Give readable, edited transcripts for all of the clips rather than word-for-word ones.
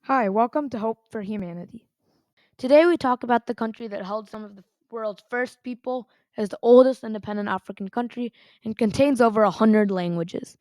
Hi, welcome to Hope for Humanity. Today we talk about the country that held some of the world's first people, is the oldest independent African country, and contains over 100 languages.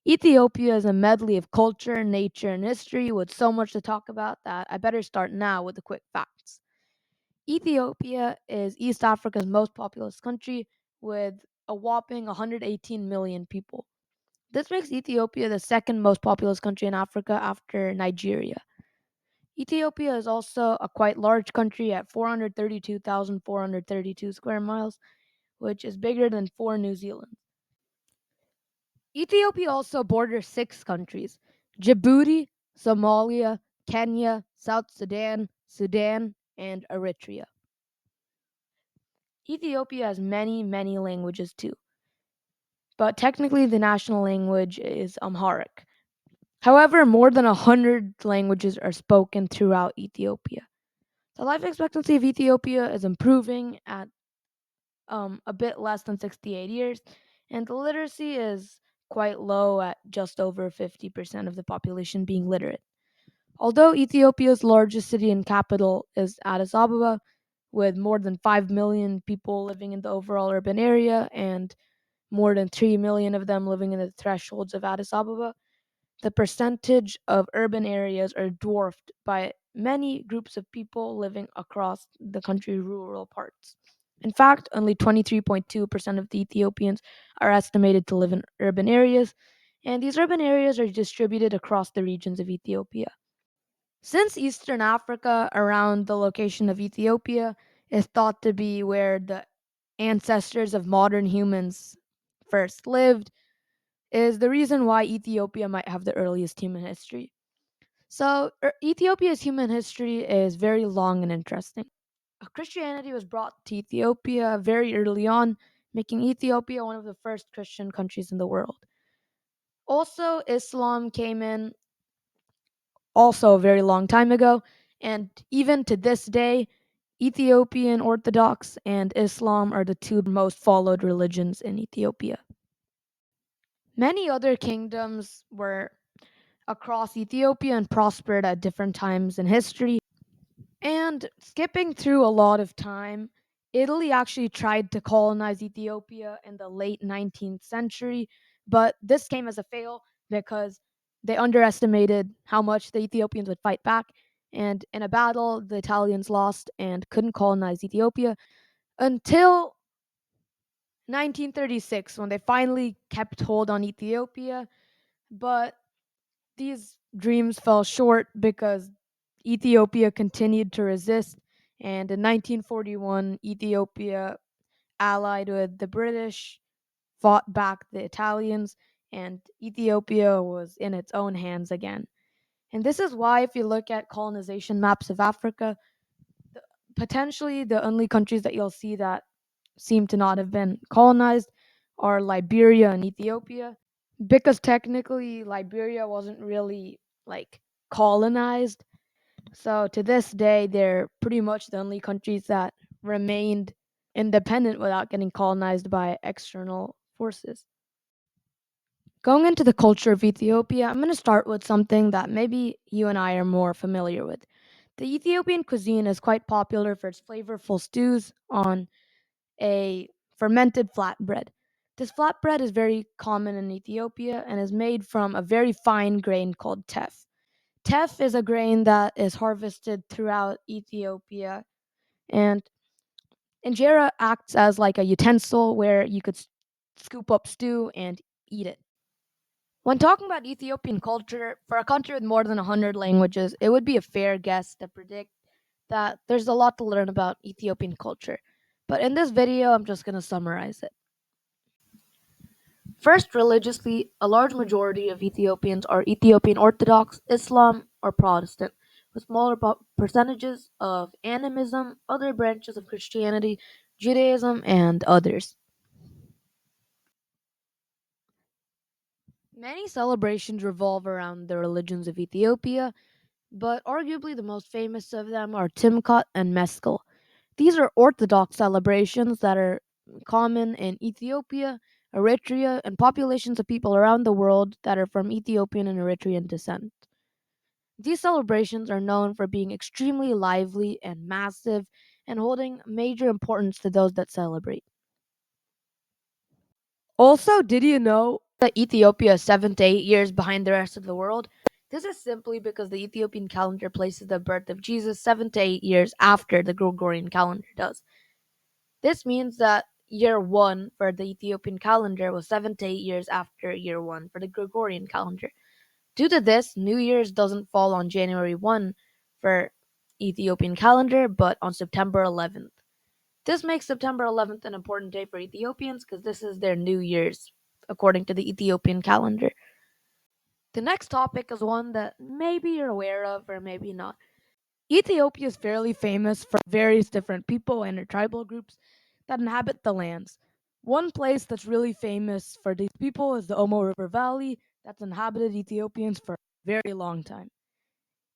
Ethiopia is a medley of culture, nature, and history with so much to talk about that I better start now with the quick facts. Ethiopia is East Africa's most populous country with a whopping 118 million people. This makes Ethiopia the second most populous country in Africa after Nigeria. Ethiopia is also a quite large country at 432,432 square miles, which is bigger than four New Zealand. Ethiopia also borders six countries: Djibouti, Somalia, Kenya, South Sudan, Sudan, and Eritrea. Ethiopia has many languages too, but technically the national language is Amharic. However, more than 100 languages are spoken throughout Ethiopia. The life expectancy of Ethiopia is improving at a bit less than 68 years, and the literacy is quite low at just over 50% of the population being literate. Although Ethiopia's largest city and capital is Addis Ababa, with more than 5 million people living in the overall urban area and more than 3 million of them living in the thresholds of Addis Ababa, the percentage of urban areas are dwarfed by many groups of people living across the country's rural parts. In fact, only 23.2% of the Ethiopians are estimated to live in urban areas, and these urban areas are distributed across the regions of Ethiopia. Since Eastern Africa, around the location of Ethiopia, is thought to be where the ancestors of modern humans first lived, is the reason why Ethiopia might have the earliest human history. So, Ethiopia's human history is very long and interesting. Christianity was brought to Ethiopia very early on, making Ethiopia one of the first Christian countries in the world. Also, Islam came in also a very long time ago, and even to this day, Ethiopian Orthodox and Islam are the two most followed religions in Ethiopia. Many other kingdoms were across Ethiopia and prospered at different times in history. And skipping through a lot of time, Italy actually tried to colonize Ethiopia in the late 19th century, but this came as a fail because they underestimated how much the Ethiopians would fight back. And in a battle, the Italians lost and couldn't colonize Ethiopia until 1936 when they finally kept hold on Ethiopia. But these dreams fell short because Ethiopia continued to resist, and in 1941, Ethiopia allied with the British, fought back the Italians, and Ethiopia was in its own hands again. And this is why, if you look at colonization maps of Africa, potentially the only countries that you'll see that seem to not have been colonized are Liberia and Ethiopia, because technically Liberia wasn't really like colonized. So to this day, they're pretty much the only countries that remained independent without getting colonized by external forces. Going into the culture of Ethiopia, I'm going to start with something that maybe you and I are more familiar with. The Ethiopian cuisine is quite popular for its flavorful stews on a fermented flatbread. This flatbread is very common in Ethiopia and is made from a very fine grain called teff. Teff is a grain that is harvested throughout Ethiopia, and injera acts as like a utensil where you could scoop up stew and eat it. When talking about Ethiopian culture, for a country with more than 100 languages, it would be a fair guess to predict that there's a lot to learn about Ethiopian culture. But in this video, I'm just going to summarize it. First, religiously, a large majority of Ethiopians are Ethiopian Orthodox, Islam, or Protestant, with smaller percentages of animism, other branches of Christianity, Judaism, and others. Many celebrations revolve around the religions of Ethiopia, but arguably the most famous of them are Timkat and Meskel. These are Orthodox celebrations that are common in Ethiopia, Eritrea, and populations of people around the world that are from Ethiopian and Eritrean descent. These celebrations are known for being extremely lively and massive and holding major importance to those that celebrate. Also, did you know that Ethiopia is 7 to 8 years behind the rest of the world? This is simply because the Ethiopian calendar places the birth of Jesus 7 to 8 years after the Gregorian calendar does. This means that year one for the Ethiopian calendar was 7 to 8 years after year one for the Gregorian calendar. Due to this, New Year's doesn't fall on January 1 for Ethiopian calendar, but on September 11th. This makes September 11th an important day for Ethiopians because this is their New Year's, according to the Ethiopian calendar. The next topic is one that maybe you're aware of or maybe not. Ethiopia is fairly famous for various different people and their tribal groups that inhabit the lands. One place that's really famous for these people is the Omo River Valley that's inhabited Ethiopians for a very long time.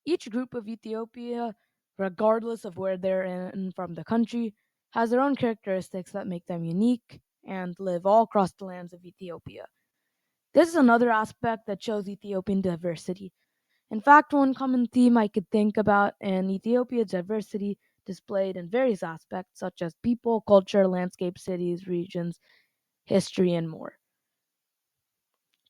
Each group of Ethiopia, regardless of where they're in from the country, has their own characteristics that make them unique and live all across the lands of Ethiopia. This is another aspect that shows Ethiopian diversity. In fact, one common theme I could think about in Ethiopia's diversity displayed in various aspects such as people, culture, landscape, cities, regions, history, and more.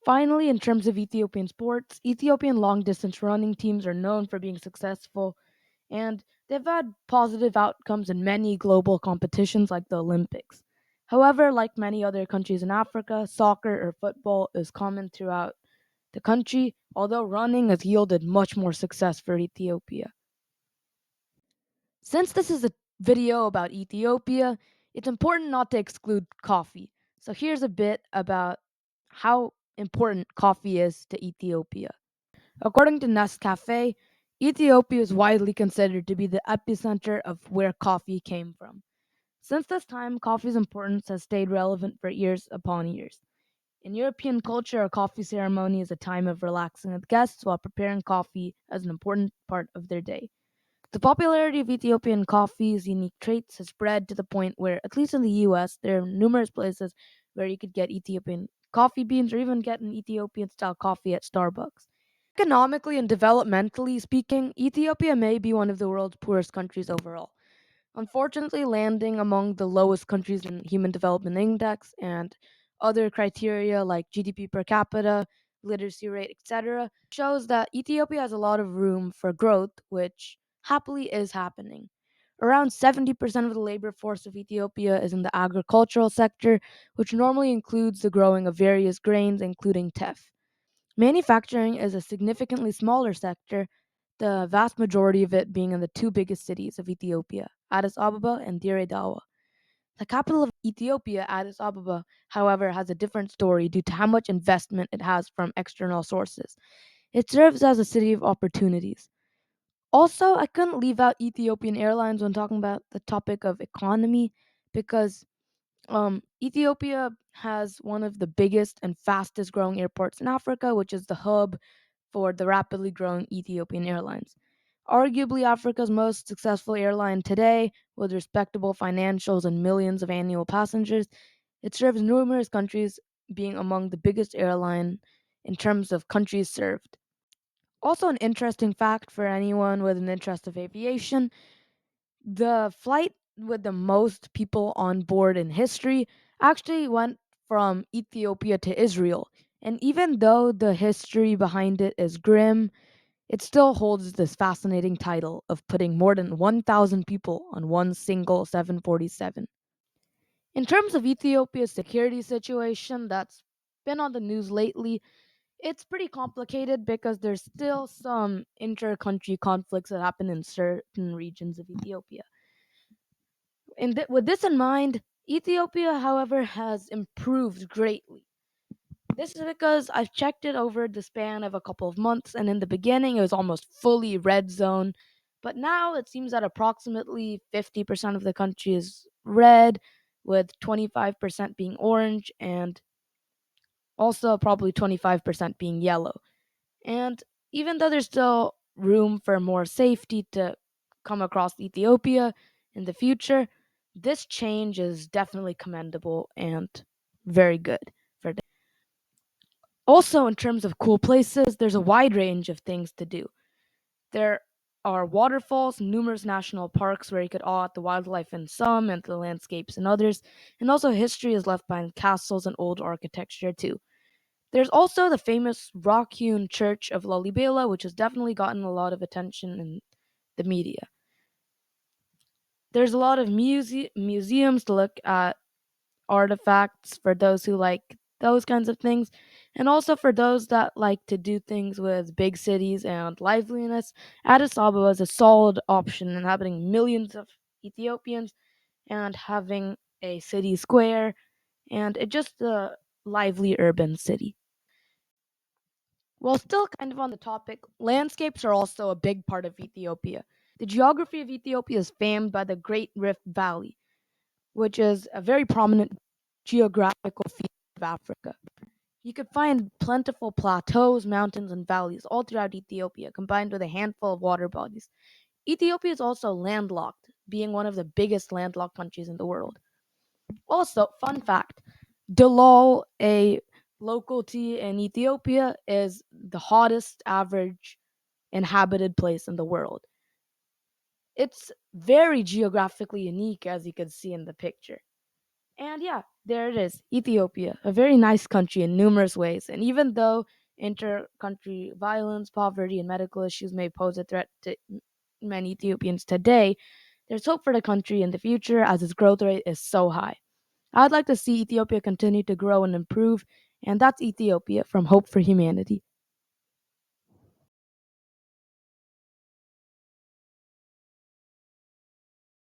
Finally, in terms of Ethiopian sports, Ethiopian long distance running teams are known for being successful and they've had positive outcomes in many global competitions like the Olympics. However, like many other countries in Africa, soccer or football is common throughout the country, although running has yielded much more success for Ethiopia. Since this is a video about Ethiopia, it's important not to exclude coffee. So here's a bit about how important coffee is to Ethiopia. According to Nescafe, Ethiopia is widely considered to be the epicenter of where coffee came from. Since this time, coffee's importance has stayed relevant for years upon years. In European culture, a coffee ceremony is a time of relaxing with guests while preparing coffee as an important part of their day. The popularity of Ethiopian coffee's unique traits has spread to the point where, at least in the US, there are numerous places where you could get Ethiopian coffee beans or even get an Ethiopian style coffee at Starbucks. Economically and developmentally speaking, Ethiopia may be one of the world's poorest countries overall. Unfortunately, landing among the lowest countries in Human Development Index and other criteria like GDP per capita, literacy rate, etc., shows that Ethiopia has a lot of room for growth, which happily is happening. Around 70% of the labor force of Ethiopia is in the agricultural sector, which normally includes the growing of various grains, including teff. Manufacturing is a significantly smaller sector, the vast majority of it being in the two biggest cities of Ethiopia, Addis Ababa and Dire Dawa. The capital of Ethiopia, Addis Ababa, however, has a different story due to how much investment it has from external sources. It serves as a city of opportunities. Also, I couldn't leave out Ethiopian Airlines when talking about the topic of economy because Ethiopia has one of the biggest and fastest growing airports in Africa, which is the hub for the rapidly growing Ethiopian Airlines. Arguably Africa's most successful airline today, with respectable financials and millions of annual passengers, it serves numerous countries, being among the biggest airline in terms of countries served. Also, an interesting fact for anyone with an interest of aviation, the flight with the most people on board in history actually went from Ethiopia to Israel. And even though the history behind it is grim, it still holds this fascinating title of putting more than 1,000 people on one single 747. In terms of Ethiopia's security situation that's been on the news lately, it's pretty complicated because there's still some inter-country conflicts that happen in certain regions of Ethiopia. With this in mind, Ethiopia, however, has improved greatly. This is because I've checked it over the span of a couple of months, and in the beginning it was almost fully red zone, but now it seems that approximately 50% of the country is red, with 25% being orange, and also probably 25% being yellow. And even though there's still room for more safety to come across Ethiopia in the future, this change is definitely commendable and very good for them. Also, in terms of cool places, there's a wide range of things to do. There are waterfalls, numerous national parks where you could awe at the wildlife in some and the landscapes in others, and also history is left behind castles and old architecture too. There's also the famous rock hewn church of Lalibela, which has definitely gotten a lot of attention in the media. There's a lot of museums to look at artifacts for those who like those kinds of things, and also for those that like to do things with big cities and liveliness. Addis Ababa is a solid option, inhabiting millions of Ethiopians and having a city square, and it just a lively urban city. While still kind of on the topic, landscapes are also a big part of Ethiopia. The geography of Ethiopia is famed by the Great Rift Valley, which is a very prominent geographical feature of Africa. You could find plentiful plateaus, mountains, and valleys all throughout Ethiopia, combined with a handful of water bodies. Ethiopia is also landlocked, being one of the biggest landlocked countries in the world. Also, fun fact, Dalal, a locality in Ethiopia, is the hottest average inhabited place in the world. It's very geographically unique, as you can see in the picture. And yeah, there it is, Ethiopia, a very nice country in numerous ways. And even though inter-country violence, poverty, and medical issues may pose a threat to many Ethiopians today, there's hope for the country in the future as its growth rate is so high. I'd like to see Ethiopia continue to grow and improve, and that's Ethiopia from Hope for Humanity.